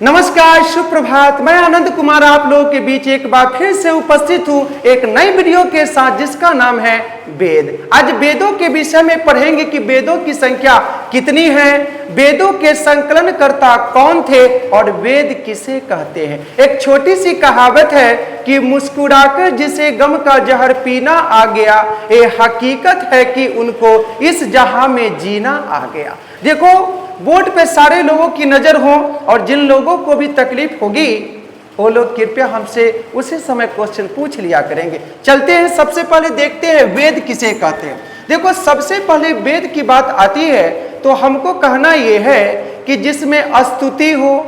नमस्कार, सुप्रभात। मैं आनंद कुमार आप लोगों के बीच एक बार फिर से उपस्थित हूँ एक नई वीडियो के साथ जिसका नाम है वेद। आज वेदों के विषय में पढ़ेंगे कि वेदों की संख्या कितनी है, वेदों के संकलनकर्ता कौन थे और वेद किसे कहते हैं। एक छोटी सी कहावत है कि मुस्कुराकर जिसे गम का जहर पीना आ गया, ये हकीकत है कि उनको इस जहां में जीना आ गया। देखो, बोर्ड पे सारे लोगों की नजर हो और जिन लोगों को भी तकलीफ होगी वो लोग कृपया हमसे उसी समय क्वेश्चन पूछ लिया करेंगे। चलते हैं, सबसे पहले देखते हैं वेद किसे कहते हैं। देखो, सबसे पहले वेद की बात आती है तो हमको कहना यह है कि जिसमें स्तुति हो,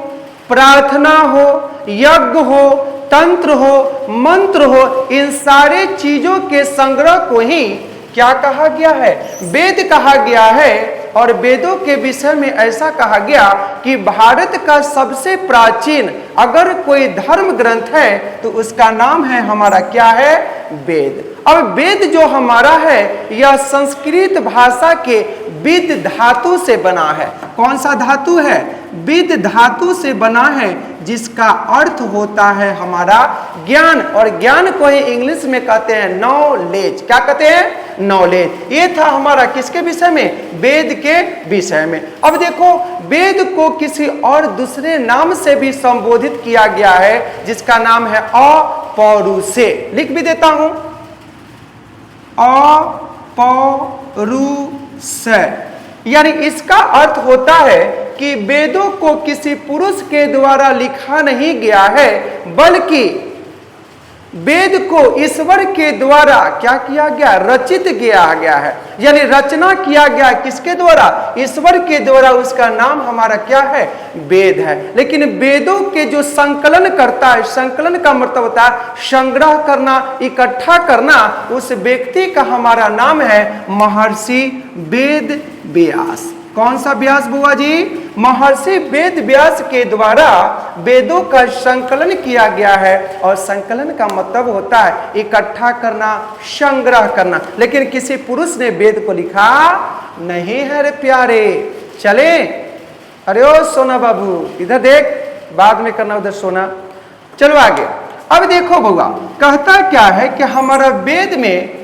प्रार्थना हो, यज्ञ हो, तंत्र हो, मंत्र हो, इन सारे चीजों के संग्रह को ही क्या कहा गया है? वेद कहा गया है। और वेदों के विषय में ऐसा कहा गया कि भारत का सबसे प्राचीन अगर कोई धर्म ग्रंथ है तो उसका नाम है हमारा क्या है? वेद। अब वेद जो हमारा है यह संस्कृत भाषा के विद धातु से बना है। कौन सा धातु है? विद धातु से बना है, जिसका अर्थ होता है हमारा ज्ञान। और ज्ञान को ही इंग्लिश में कहते हैं नॉलेज। क्या कहते हैं? नॉलेज। ये था हमारा किसके विषय में? वेद के विषय में। अब देखो, वेद को किसी और दूसरे नाम से भी संबोधित किया गया है जिसका नाम है अपौरुषे। लिख भी देता हूं, अपौरुष। यानी इसका अर्थ होता है कि वेदों को किसी पुरुष के द्वारा लिखा नहीं गया है, बल्कि वेद को ईश्वर के द्वारा क्या किया गया? रचित किया गया है। यानी रचना किया गया किसके द्वारा? ईश्वर के द्वारा। उसका नाम हमारा क्या है? वेद है। लेकिन वेदों के जो संकलन करता है, संकलन का मतलब होता है संग्रह करना, इकट्ठा करना, उस व्यक्ति का हमारा नाम है महर्षि वेद व्यास। कौन सा व्यास बुआ जी? महर्षि वेद व्यास के द्वारा वेदों का संकलन किया गया है। और संकलन का मतलब होता है इकट्ठा करना, संग्रह करना। लेकिन किसी पुरुष ने वेद को लिखा नहीं है रे प्यारे। चले, अरे ओ सोना बाबू इधर देख, बाद में करना उधर सोना। चलो आगे। अब देखो बुआ, कहता क्या है कि हमारा वेद में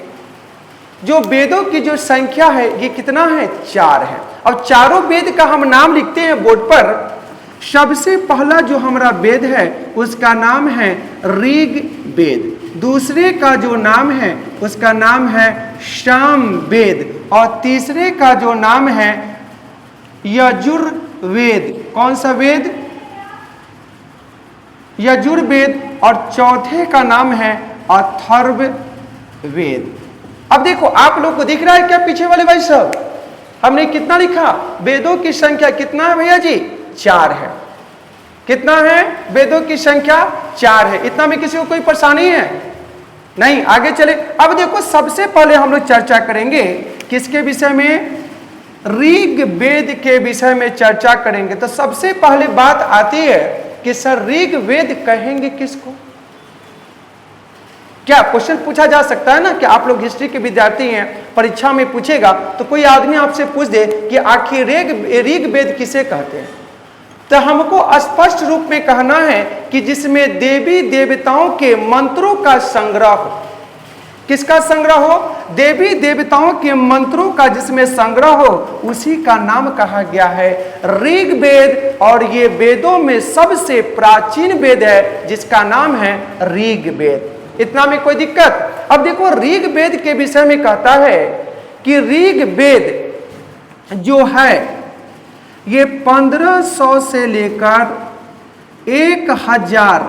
जो वेदों की जो संख्या है ये कितना है? 4 है। अब चारों वेद का हम नाम लिखते हैं बोर्ड पर। सबसे पहला जो हमारा वेद है उसका नाम है ऋग वेद। दूसरे का जो नाम है उसका नाम है साम वेद। और तीसरे का जो नाम है यजुर्वेद। कौन सा वेद? यजुर्वेद। और चौथे का नाम है अथर्ववेद। अब देखो, आप लोग को दिख रहा है क्या पीछे वाले भाई साहब? हमने कितना लिखा? वेदों की संख्या कितना है भैया जी? 4 है। कितना है? वेदों की संख्या 4 है। इतना में किसी को कोई परेशानी है? नहीं। आगे चले। अब देखो, सबसे पहले हम लोग चर्चा करेंगे किसके विषय में? ऋग वेद के विषय में चर्चा करेंगे। तो सबसे पहले बात आती है कि सर ऋग वेद कहेंगे किसको? क्या क्वेश्चन पूछा जा सकता है ना कि आप लोग हिस्ट्री के विद्यार्थी हैं, परीक्षा में पूछेगा तो कोई आदमी आपसे पूछ दे कि आखिर ऋग वेद किसे कहते हैं? तो हमको स्पष्ट रूप में कहना है कि जिसमें देवी देवताओं के मंत्रों का संग्रह हो। किसका संग्रह हो? देवी देवताओं के मंत्रों का जिसमें संग्रह हो, उसी का नाम कहा गया है ऋग वेद। और ये वेदों में सबसे प्राचीन वेद है जिसका नाम है ऋग वेद। इतना में कोई दिक्कत? अब देखो, ऋग वेद के विषय में कहता है कि ऋग वेद जो है ये 1500 से लेकर 1000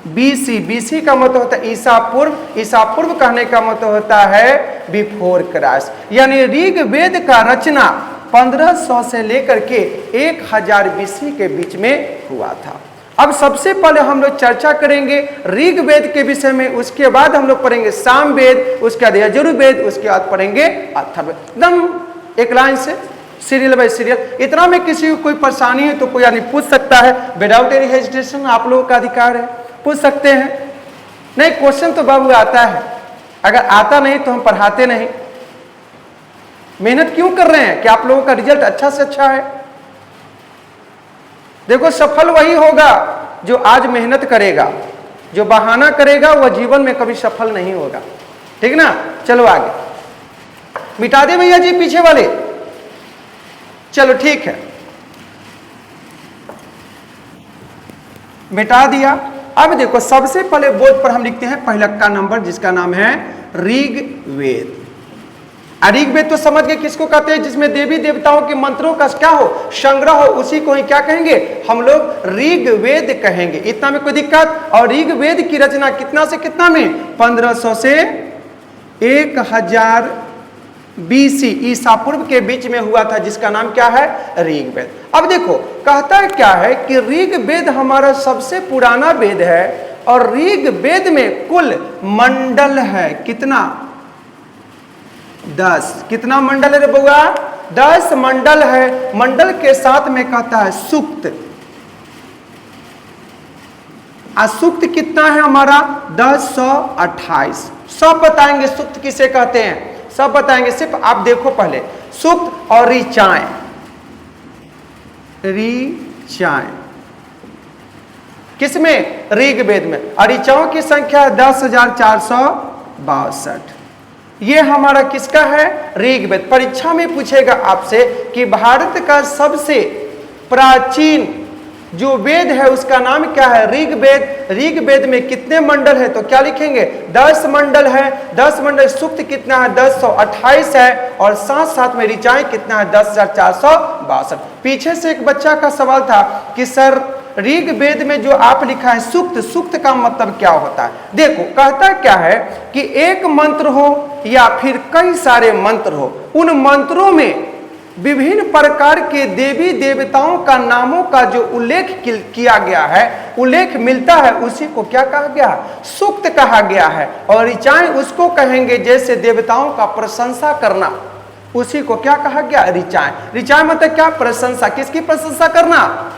BC। BC का मतलब होता है ईसा पूर्व। ईसा पूर्व कहने का मतलब होता है बिफोर क्राइस्ट। यानी ऋग वेद का रचना 1500 से लेकर के 1000 BC के बीच में हुआ था। अब सबसे पहले हम लोग चर्चा करेंगे ऋग वेद के विषय में, उसके बाद हम लोग पढ़ेंगे साम वेद, उसके बाद यजुर्वेद, उसके बाद पढ़ेंगे अथर्ववेद। एकदम एक लाइन से, सीरियल बाय सीरियल। इतना में किसी को कोई परेशानी है तो कोई आदमी पूछ सकता है, विदाउट एनी हेजिटेशन। आप लोगों का अधिकार है, पूछ सकते हैं। नहीं, क्वेश्चन तो बाबू आता है, अगर आता नहीं तो हम पढ़ाते नहीं। मेहनत क्यों कर रहे हैं कि आप लोगों का रिजल्ट अच्छा से अच्छा है। देखो सफल वही होगा जो आज मेहनत करेगा, जो बहाना करेगा वह जीवन में कभी सफल नहीं होगा। ठीक ना, चलो आगे मिटा दे भैया जी पीछे वाले, चलो ठीक है मिटा दिया। अब देखो सबसे पहले बोर्ड पर हम लिखते हैं पहला का नंबर जिसका नाम है ऋग्वेद। ऋग्वेद तो समझ गए किसको कहते हैं, जिसमें देवी देवताओं के मंत्रों का क्या हो, संग्रह हो, उसी को ही क्या कहेंगे हम लोग ऋग्वेद कहेंगे। इतना में कोई दिक्कत। और ऋग्वेद की रचना कितना से कितना में, 1500 से 1000 BC ईसा पूर्व के बीच में हुआ था, जिसका नाम क्या है ऋग्वेद। अब देखो कहता है क्या है कि ऋग्वेद हमारा सबसे पुराना वेद है और ऋग्वेद में कुल मंडल है कितना, 10। कितना मंडल है रे बउआ, 10 मंडल है। मंडल के साथ में कहता है सूक्त। सूक्त कितना है हमारा 1028। सब बताएंगे सूक्त किसे कहते हैं, सब बताएंगे, सिर्फ आप देखो पहले सूक्त और ऋचाएं। ऋचाएं किसमें, ऋग्वेद में। और ऋचाओं की संख्या 10,462। ये हमारा किसका है ऋग्वेद। परीक्षा में पूछेगा आपसे कि भारत का सबसे प्राचीन जो वेद है उसका नाम क्या है ऋग्वेद। ऋग्वेद में कितने मंडल है, तो क्या लिखेंगे 10 मंडल है। 10 मंडल। सूक्त कितना है 1028 है और साथ साथ में ऋचाएं कितना है 10,462। पीछे से एक बच्चा का सवाल था कि सर ऋग्वेद में जो आप लिखा है सूक्त, सूक्त का मतलब क्या होता है। देखो कहता क्या है कि एक मंत्र हो या फिर कई सारे मंत्र हो, उन मंत्रों में विभिन्न प्रकार के देवी देवताओं का नामों का जो उल्लेख किया गया है, उल्लेख मिलता है, उसी को क्या कहा गया, सूक्त कहा गया है। और ऋचाएं उसको कहेंगे जैसे देवताओं का प्रशंसा करना, उसी को क्या कहा गया ऋचाएं। ऋचाएं मतलब क्या, प्रशंसा। किसकी प्रशंसा करना,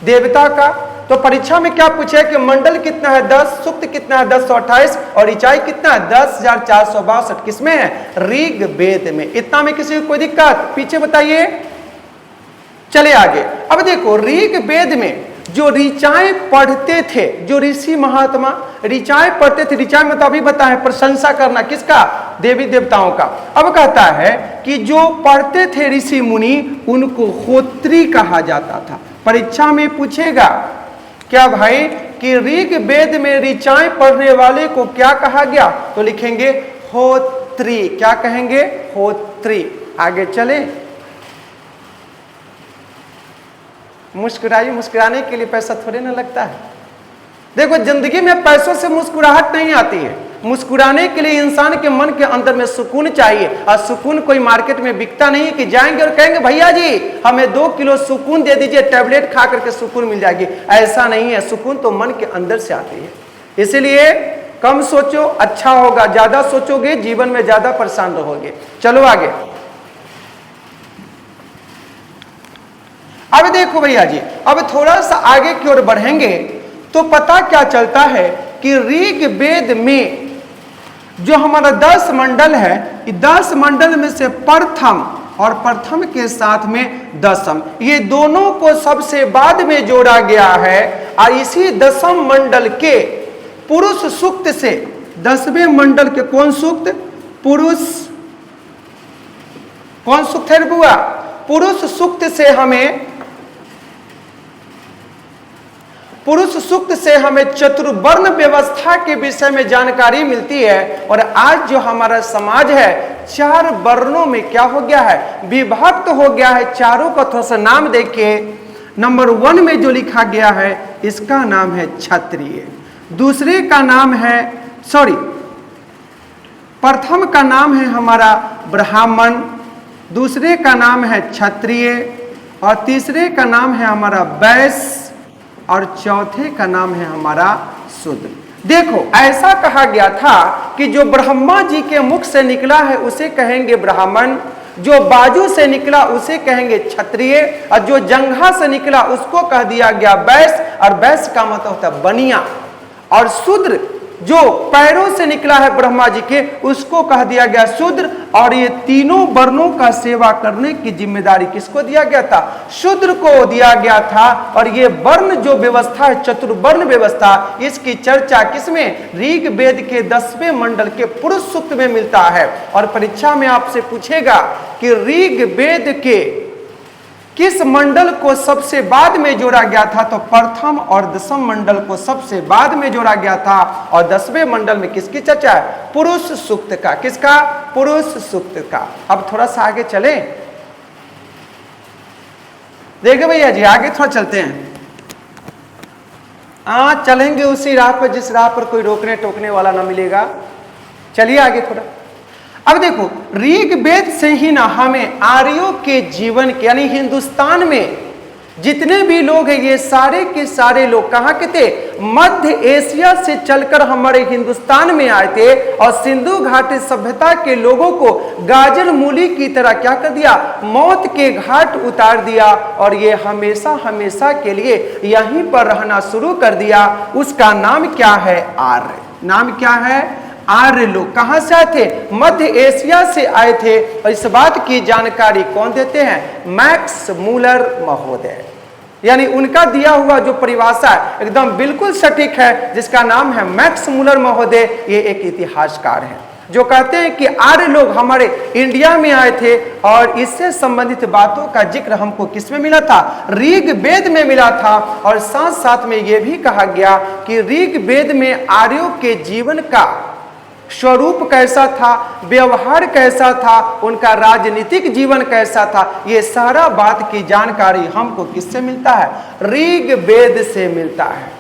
देवता का। तो परीक्षा में क्या पूछे कि मंडल कितना है 10, सूक्त कितना है 1028 और ऋचाई कितना है 10,462। किसमें है ऋग्वेद में। इतना में किसी को कोई दिक्कत, पीछे बताइए। चले आगे। अब देखो ऋग्वेद में जो ऋचाएं पढ़ते थे, जो ऋषि महात्मा ऋचाएं पढ़ते थे, ऋचाएं मतलब अभी बताएं प्रशंसा करना किसका, देवी देवताओं का। अब कहता है कि जो पढ़ते थे ऋषि मुनि उनको होत्री कहा जाता था। परीक्षा में पूछेगा क्या भाई कि ऋग्वेद में ऋचाएं पढ़ने वाले को क्या कहा गया, तो लिखेंगे होत्री। क्या कहेंगे, होत्री। आगे चले। मुस्कुराइए, मुस्कुराने के लिए पैसा थोड़े ना लगता है। देखो जिंदगी में पैसों से मुस्कुराहट नहीं आती है। मुस्कुराने के लिए इंसान के मन के अंदर में सुकून चाहिए, और सुकून कोई मार्केट में बिकता नहीं है कि जाएंगे और कहेंगे भैया जी हमें 2 किलो सुकून दे दीजिए, टैबलेट खा करके सुकून मिल जाएगी। ऐसा नहीं है, सुकून तो मन के अंदर से आती है। इसलिए कम सोचो अच्छा होगा, ज्यादा सोचोगे जीवन में ज्यादा परेशान रहोगे। चलो आगे। अब देखो भैया जी, अब थोड़ा सा आगे की ओर बढ़ेंगे तो पता क्या चलता है कि ऋग्वेद में जो हमारा 10 मंडल है, 10 मंडल में से प्रथम और प्रथम के साथ में दशम, ये दोनों को सबसे बाद में जोड़ा गया है। और इसी दशम मंडल के पुरुष सूक्त से, 10वें मंडल के कौन सूक्त, पुरुष कौन सूक्त है बुआ, पुरुष सूक्त से हमें, पुरुष सूक्त से हमें चतुर्वर्ण व्यवस्था के विषय में जानकारी मिलती है। और आज जो हमारा समाज है 4 वर्णों में क्या हो गया है, विभक्त हो गया है। चारों का थोड़ा सा नाम देखिए। नंबर 1 में जो लिखा गया है इसका नाम है क्षत्रिय, दूसरे का नाम है प्रथम का नाम है हमारा ब्राह्मण, दूसरे का नाम है क्षत्रिय, और तीसरे का नाम है हमारा वैश्य, और चौथे का नाम है हमारा शूद्र। देखो ऐसा कहा गया था कि जो ब्रह्मा जी के मुख से निकला है उसे कहेंगे ब्राह्मण, जो बाजू से निकला उसे कहेंगे क्षत्रिय, और जो जंघा से निकला उसको कह दिया गया वैश्य, और वैश्य का मतलब होता है बनिया। और शूद्र जो पैरों से निकला है ब्रह्मा जी के, उसको कह दिया गया शूद्र। और ये तीनों वर्णों का सेवा करने की जिम्मेदारी किसको दिया गया था? शूद्र को दिया गया था। और ये वर्ण जो व्यवस्था है, चतुर्वर्ण व्यवस्था, इसकी चर्चा किसमें? ऋग वेद के 10वें मंडल के पुरुष सूक्त में मिलता है। और परीक्षा में आपसे पूछेगा कि ऋग वेद के किस मंडल को सबसे बाद में जोड़ा गया था? तो प्रथम और दशम मंडल को सबसे बाद में जोड़ा गया था। और 10वें मंडल में किसकी चर्चा है? पुरुष सूक्त का। किसका? पुरुष सूक्त का। अब थोड़ा सा आगे चले, देखिए भैया जी, आगे थोड़ा चलते हैं। चलेंगे उसी राह पर जिस राह पर कोई रोकने टोकने वाला ना मिलेगा। चलिए आगे थोड़ा। अब देखो, ऋग वेद से ही ना हमें आर्यों के जीवन के, यानी हिंदुस्तान में जितने भी लोग हैं, ये सारे के सारे लोग कहाँ के थे? मध्य एशिया से चलकर हमारे हिंदुस्तान में आए थे। और सिंधु घाटी सभ्यता के लोगों को गाजर मूली की तरह क्या कर दिया? मौत के घाट उतार दिया। और ये हमेशा हमेशा के लिए यहीं पर रहना शुरू कर दिया। उसका नाम क्या है? आर्य। नाम क्या है? आर्य लोग। कहां से आए थे? मध्य एशिया से आए थे। और इस बात की जानकारी कौन देते हैं? मैक्स मूलर महोदय। यानी उनका दिया हुआ जो परिभाषा है एकदम बिल्कुल सटीक है, जिसका नाम है मैक्स मूलर महोदय। ये एक इतिहासकार है जो कहते हैं कि आर्य लोग हमारे इंडिया में आए थे। और इससे संबंधित बातों का जिक्र हमको किसमें मिला था? ऋग वेद में मिला था। और साथ साथ में यह भी कहा गया कि ऋग वेद में आर्यों के जीवन का स्वरूप कैसा था, व्यवहार कैसा था, उनका राजनीतिक जीवन कैसा था, ये सारा बात की जानकारी हमको किससे मिलता है? ऋग वेद से मिलता है।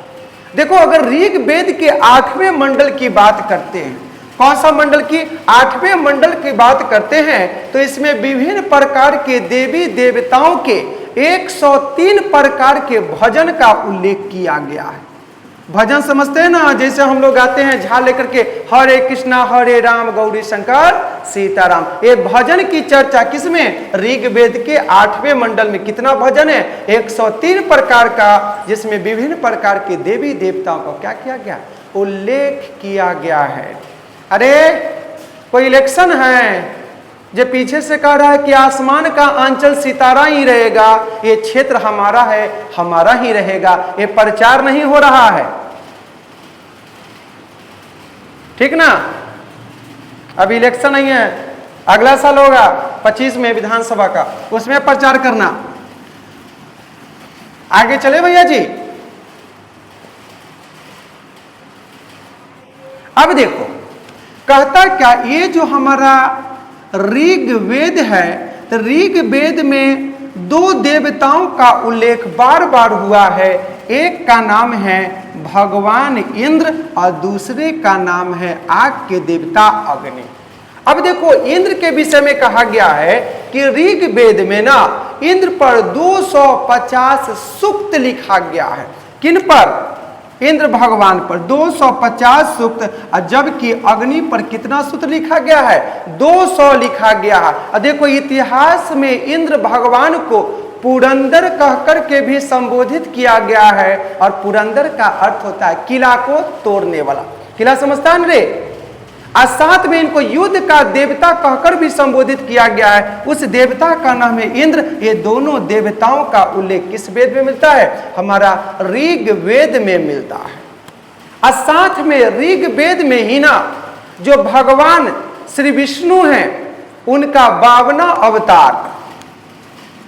देखो, अगर ऋग वेद के 8वें मंडल की बात करते हैं, कौन सा मंडल की? 8वें मंडल की बात करते हैं, तो इसमें विभिन्न प्रकार के देवी देवताओं के 103 प्रकार के भजन का उल्लेख किया गया है। भजन समझते हैं ना? जैसे हम लोग गाते हैं झाल लेकर के, हरे कृष्णा हरे राम गौरी शंकर सीताराम। ये भजन की चर्चा किसमें? ऋग वेद के 8वें मंडल में। कितना भजन है? 103 प्रकार का, जिसमें विभिन्न प्रकार के देवी देवताओं को क्या किया गया? उल्लेख किया गया है। अरे कोई इलेक्शन है जो पीछे से कह रहा है कि आसमान का आंचल सितारा ही रहेगा, ये क्षेत्र हमारा है, हमारा ही रहेगा, ये प्रचार नहीं हो रहा है। ठीक ना? अभी इलेक्शन नहीं है, अगला साल होगा 25 में विधानसभा का, उसमें प्रचार करना। आगे चले भैया जी। अब देखो, कहता क्या? ये जो हमारा ऋग वेद है, तो ऋग वेद में 2 देवताओं का उल्लेख बार बार हुआ है। एक का नाम है भगवान इंद्र और दूसरे का नाम है आग के देवता अग्नि। अब देखो, इंद्र के विषय में कहा गया है कि ऋग वेद में ना इंद्र पर 250 सूक्त लिखा गया है। किन पर? इंद्र भगवान पर 250 सूक्त। और जबकि अग्नि पर कितना सूत्र लिखा गया है? 200 लिखा गया है। और देखो, इतिहास में इंद्र भगवान को पुरंदर कहकर के भी संबोधित किया गया है। और पुरंदर का अर्थ होता है किला को तोड़ने वाला। किला समझता है रे? और साथ में इनको युद्ध का देवता कहकर भी संबोधित किया गया है। उस देवता का नाम है इंद्र। ये दोनों देवताओं का उल्लेख किस वेद में मिलता है? हमारा ऋग वेद में मिलता है। और साथ में ऋग वेद में ही ना जो भगवान श्री विष्णु हैं, उनका 52वां अवतार,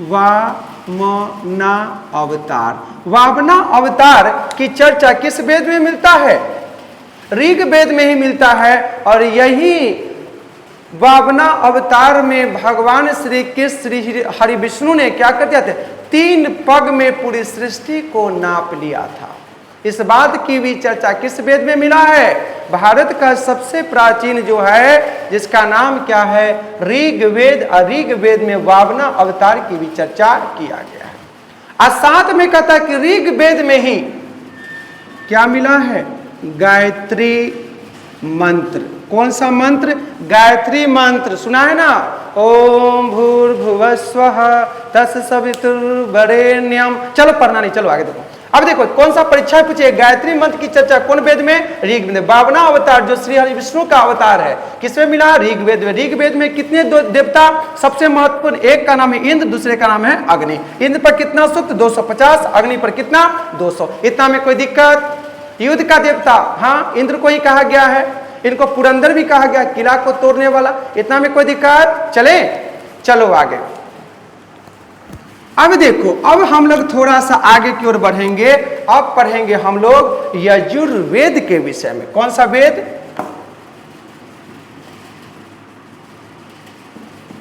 वामना अवतार, 52वां अवतार की चर्चा किस वेद में मिलता है? ऋग वेद में ही मिलता है। और यही 52वां अवतार में भगवान श्री कृष्ण श्री हरि विष्णु ने क्या कर दिया था? 3 पग में पूरी सृष्टि को नाप लिया था। इस बात की भी चर्चा किस वेद में मिला है? भारत का सबसे प्राचीन जो है, जिसका नाम क्या है? ऋग वेद। और ऋग वेद में 52वां अवतार की भी चर्चा किया गया है। और साथ में कहता है कि ऋग वेद में ही क्या मिला है? गायत्री मंत्र। कौन सा मंत्र? गायत्री मंत्र। सुना है ना? ओम भूर्भुवस्वः तत्सवितुर्वरेण्यम। चलो पढ़ना नहीं, चलो आगे देखो। अब देखो कौन सा परीक्षा पूछे, गायत्री मंत्र की चर्चा कौन वेद में? ऋग्वेद में। 52वां अवतार जो श्री हरि विष्णु का अवतार है किसमें मिला? ऋग्वेद में। ऋग्वेद में कितने देवता सबसे महत्वपूर्ण? एक का नाम है इंद्र, दूसरे का नाम है अग्नि। इंद्र पर कितना सूक्त? 250, अग्नि पर कितना? 200। इतना में कोई दिक्कत? युद्ध का देवता, हाँ इंद्र को ही कहा गया है, इनको पुरंदर भी कहा गया, किला को तोड़ने वाला। इतना में कोई दिक्कत? चले, चलो आगे। अब देखो, अब हम लोग थोड़ा सा आगे की ओर बढ़ेंगे। अब पढ़ेंगे हम लोग यजुर्वेद के विषय में। कौन सा वेद?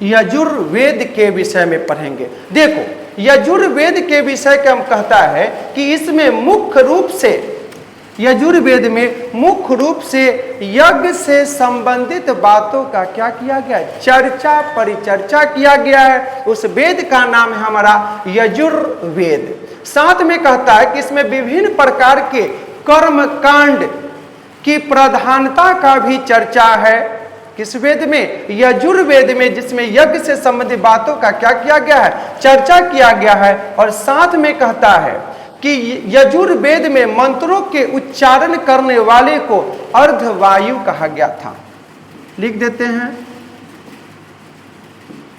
यजुर्वेद के विषय में पढ़ेंगे। देखो यजुर्वेद के विषय का हम कहता है कि इसमें मुख्य रूप से, यजुर्वेद में मुख्य रूप से यज्ञ से संबंधित बातों का क्या किया गया? चर्चा, परिचर्चा किया गया है। उस वेद का नाम है हमारा यजुर्वेद। साथ में कहता है कि इसमें विभिन्न प्रकार के कर्म कांड की प्रधानता का भी चर्चा है। किस वेद में? यजुर्वेद में, जिसमें यज्ञ से संबंधित बातों का क्या किया गया है? चर्चा किया गया है। और साथ में कहता है कि यजुर्वेद में मंत्रों के उच्चारण करने वाले को अर्धवायु कहा गया था। लिख देते हैं,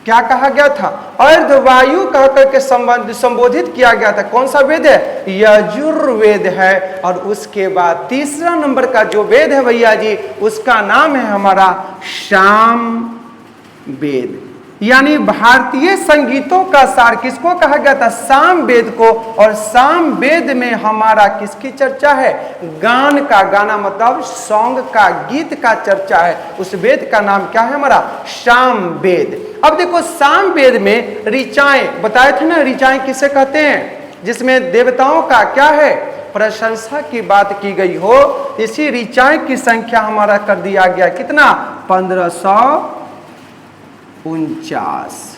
क्या कहा गया था? अर्धवायु कह करके संबोधित किया गया था। कौन सा वेद है? यजुर्वेद है। और उसके बाद तीसरा नंबर का जो वेद है भैया जी, उसका नाम है हमारा सामवेद। यानी भारतीय संगीतों का सार किसको कहा गया था? सामवेद को। और सामवेद में हमारा किसकी चर्चा है? गान का, गाना मतलब सॉन्ग का, गीत का चर्चा है। उस वेद का नाम क्या है हमारा? सामवेद। अब देखो सामवेद में ऋचाएं बताए थे ना, ऋचाएं किसे कहते हैं? जिसमें देवताओं का क्या है? प्रशंसा की बात की गई हो। इसी ऋचाएं की संख्या हमारा कर दिया गया कितना? 1549।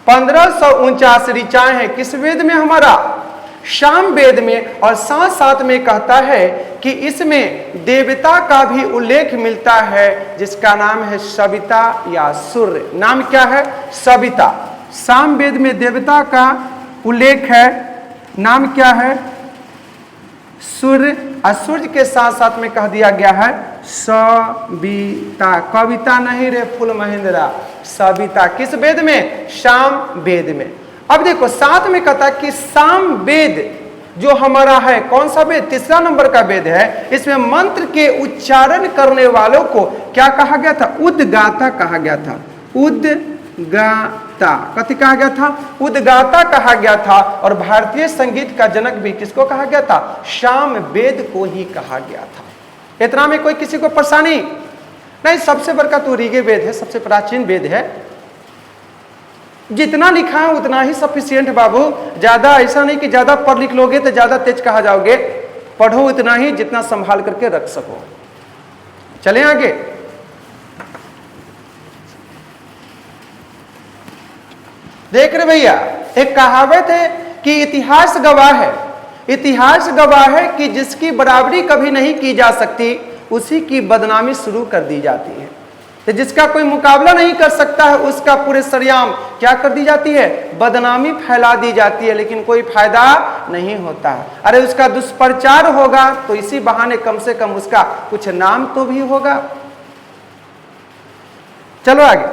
1549 ऋचाएं हैं किस वेद में? हमारा सामवेद में। और साथ साथ में कहता है कि इसमें देवता का भी उल्लेख मिलता है, जिसका नाम है सविता या सूर्य। नाम क्या है? सविता। सामवेद में देवता का उल्लेख है, नाम क्या है? सूर्य। और सूर्य के साथ साथ में कह दिया गया है सविता। कविता नहीं रे फुल महेंद्रा, सविता। किस वेद में? सामवेद में। अब देखो साथ में कहता कि सामवेद जो हमारा है, कौन सा वेद? तीसरा नंबर का वेद है। इसमें मंत्र के उच्चारण करने वालों को क्या कहा गया था? उद्गाता कहा गया था। उद्गाता कथी कहा गया था? उद्गाता कहा गया था। और भारतीय संगीत का जनक भी किसको कहा गया था? सामवेद को ही कहा गया था। इतना में कोई किसी को परेशानी नहीं? सबसे बड़का तो ऋग्वेद है, सबसे प्राचीन वेद है। जितना लिखा है उतना ही सफिशिएंट बाबू। ज्यादा ऐसा नहीं कि ज्यादा पढ़ लिख लोगे तो ज्यादा तेज कहा जाओगे। पढ़ो उतना ही जितना संभाल करके रख सको। चलें आगे। देख रहे भैया, एक कहावत है कि इतिहास गवाह है, इतिहास गवाह है कि जिसकी बराबरी कभी नहीं की जा सकती उसी की बदनामी शुरू कर दी जाती है। तो जिसका कोई मुकाबला नहीं कर सकता है उसका पूरे सरेआम क्या कर दी जाती है? बदनामी फैला दी जाती है, लेकिन कोई फायदा नहीं होता है। अरे उसका दुष्प्रचार होगा तो इसी बहाने कम से कम उसका कुछ नाम तो भी होगा। चलो आगे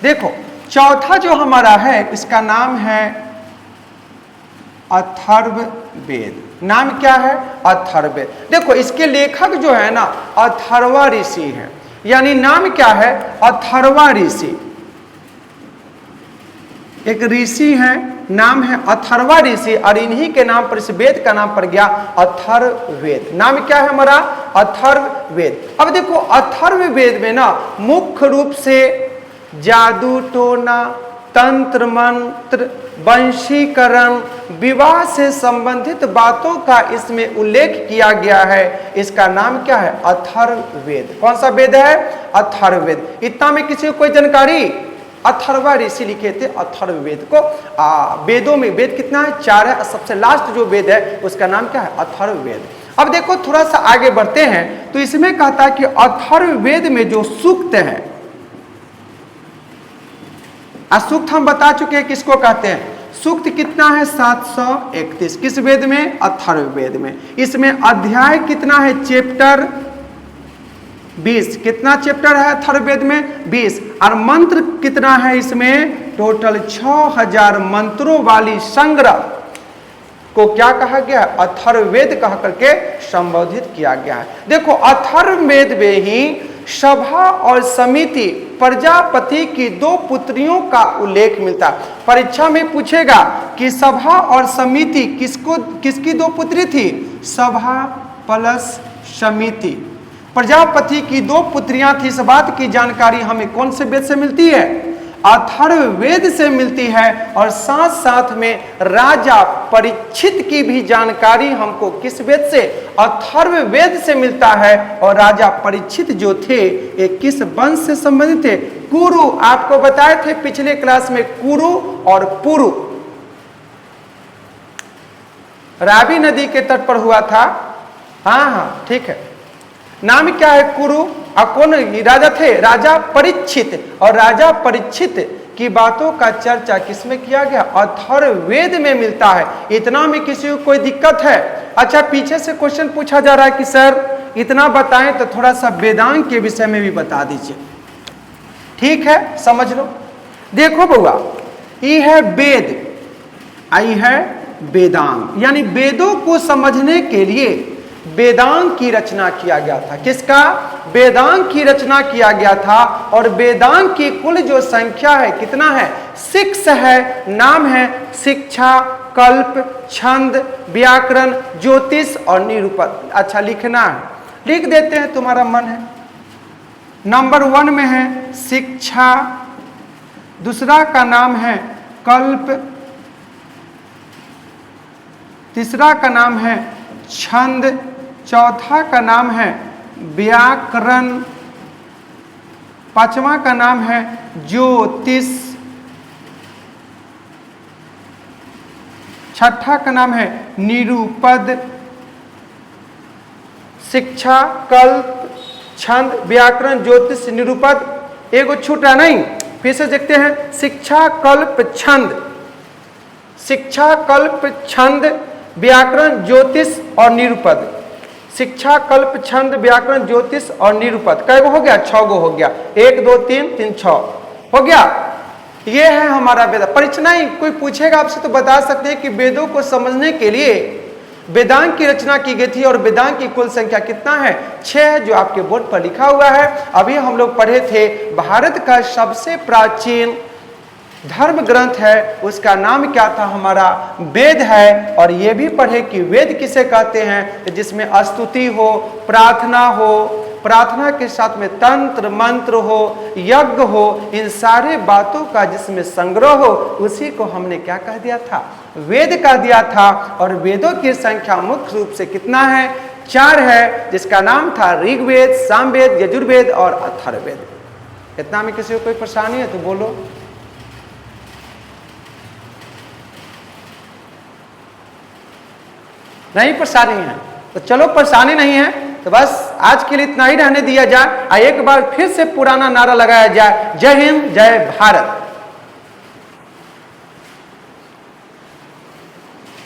देखो, चौथा जो हमारा है इसका नाम है अथर्ववेद। नाम क्या है? अथर्ववेद। देखो इसके लेखक जो है ना अथर्वा ऋषि है, यानी नाम क्या है? अथर्वा ऋषि। एक ऋषि है, नाम है अथर्वा ऋषि। और इन्हीं के नाम पर इस वेद का नाम पड़ गया अथर्ववेद। नाम क्या है हमारा? अथर्ववेद। अब देखो अथर्ववेद में ना मुख्य रूप से जादू टोना, तंत्र मंत्र, वंशीकरण, विवाह से संबंधित बातों का इसमें उल्लेख किया गया है। इसका नाम क्या है? अथर्ववेद। कौन सा वेद है? अथर्ववेद। इतना में किसी को कोई जानकारी? अथर्वा ऋषि लिखे थे अथर्ववेद को। वेदों में वेद कितना है? 4 है। सबसे लास्ट जो वेद है उसका नाम क्या है? अथर्ववेद। अब देखो थोड़ा सा आगे बढ़ते हैं तो इसमें कहता है कि अथर्ववेद में जो सूक्त है, सूक्त हम बता चुके हैं किसको कहते हैं? सूक्त कितना है 731। किस वेद में? अथर्ववेद में। इसमें अध्याय कितना है? चैप्टर 20। कितना चैप्टर है अथर्ववेद में? 20। और मंत्र कितना है इसमें? टोटल 6000 मंत्रों वाली संग्रह को क्या कहा गया? अथर्ववेद कह करके संबोधित किया गया है। देखो अथर्ववेद में ही सभा और समिति प्रजापति की 2 पुत्रियों का उल्लेख मिलता है। परीक्षा में पूछेगा कि सभा और समिति किसकी 2 पुत्री थी? सभा प्लस समिति। प्रजापति की 2 पुत्रियां थी। इस बात की जानकारी हमें कौन से वेद से मिलती है? अथर्ववेद से मिलती है। और साथ साथ में राजा परीक्षित की भी जानकारी हमको किस वेद से? अथर्ववेद से मिलता है। और राजा परीक्षित जो थे ये किस वंश से संबंधित थे? कुरु। आपको बताए थे पिछले क्लास में कुरु और पुरु। रावी नदी के तट पर हुआ था। हाँ ठीक है। नाम क्या है? कुरु। और कौन राजा थे? राजा परीक्षित। और राजा परीक्षित की बातों का चर्चा किसमें किया गया? अथर्ववेद में मिलता है। इतना में किसी को कोई दिक्कत है? अच्छा पीछे से क्वेश्चन पूछा जा रहा है कि सर इतना बताएं तो थोड़ा सा वेदांग के विषय में भी बता दीजिए। ठीक है समझ लो। देखो बउआ ये है वेद, आई है वेदांग। यानी वेदों को समझने के लिए वेदांग की रचना किया गया था। किसका? वेदांग की रचना किया गया था। और वेदांग की कुल जो संख्या है कितना है? 6 है। नाम है शिक्षा, कल्प, छंद, व्याकरण, ज्योतिष और निरूपण। अच्छा लिखना है, लिख देते हैं, तुम्हारा मन है। नंबर 1 में है शिक्षा, दूसरा का नाम है कल्प, तीसरा का नाम है छंद, चौथा का नाम है व्याकरण, पांचवा का नाम है ज्योतिष, छठा का नाम है निरूपद। शिक्षा, कल्प, छंद, व्याकरण, ज्योतिष, निरूपद। एगो छूटा नहीं, फिर से देखते हैं। शिक्षा, कल्प, छंद, शिक्षा, कल्प, छंद, व्याकरण, ज्योतिष और निरूपद। शिक्षा, कल्प, छंद, व्याकरण, ज्योतिष और निरूपद। कै गो हो गया? 6 गो हो गया। 1 2 3 3 6 हो गया। ये है हमारा वेद। परीक्षा नहीं कोई पूछेगा आपसे तो बता सकते हैं कि वेदों को समझने के लिए वेदांग की रचना की गई थी। और वेदांग की कुल संख्या कितना है? 6 है, जो आपके बोर्ड पर लिखा हुआ है। अभी हम लोग पढ़े थे भारत का सबसे प्राचीन धर्म ग्रंथ है, उसका नाम क्या था? हमारा वेद है। और ये भी पढ़े कि वेद किसे कहते हैं? जिसमें स्तुति हो, प्रार्थना हो, प्रार्थना के साथ में तंत्र मंत्र हो, यज्ञ हो, इन सारे बातों का जिसमें संग्रह हो, उसी को हमने क्या कह दिया था? वेद कह दिया था। और वेदों की संख्या मुख्य रूप से कितना है? 4 है, जिसका नाम था ऋग्वेद, सामवेद, यजुर्वेद और अथर्ववेद। इतना में किसी को कोई परेशानी है तो बोलो। नहीं परेशानी है तो चलो, परेशानी नहीं है तो बस आज के लिए इतना ही रहने दिया जाए। एक बार फिर से पुराना नारा लगाया जाए, जय हिंद जय भारत।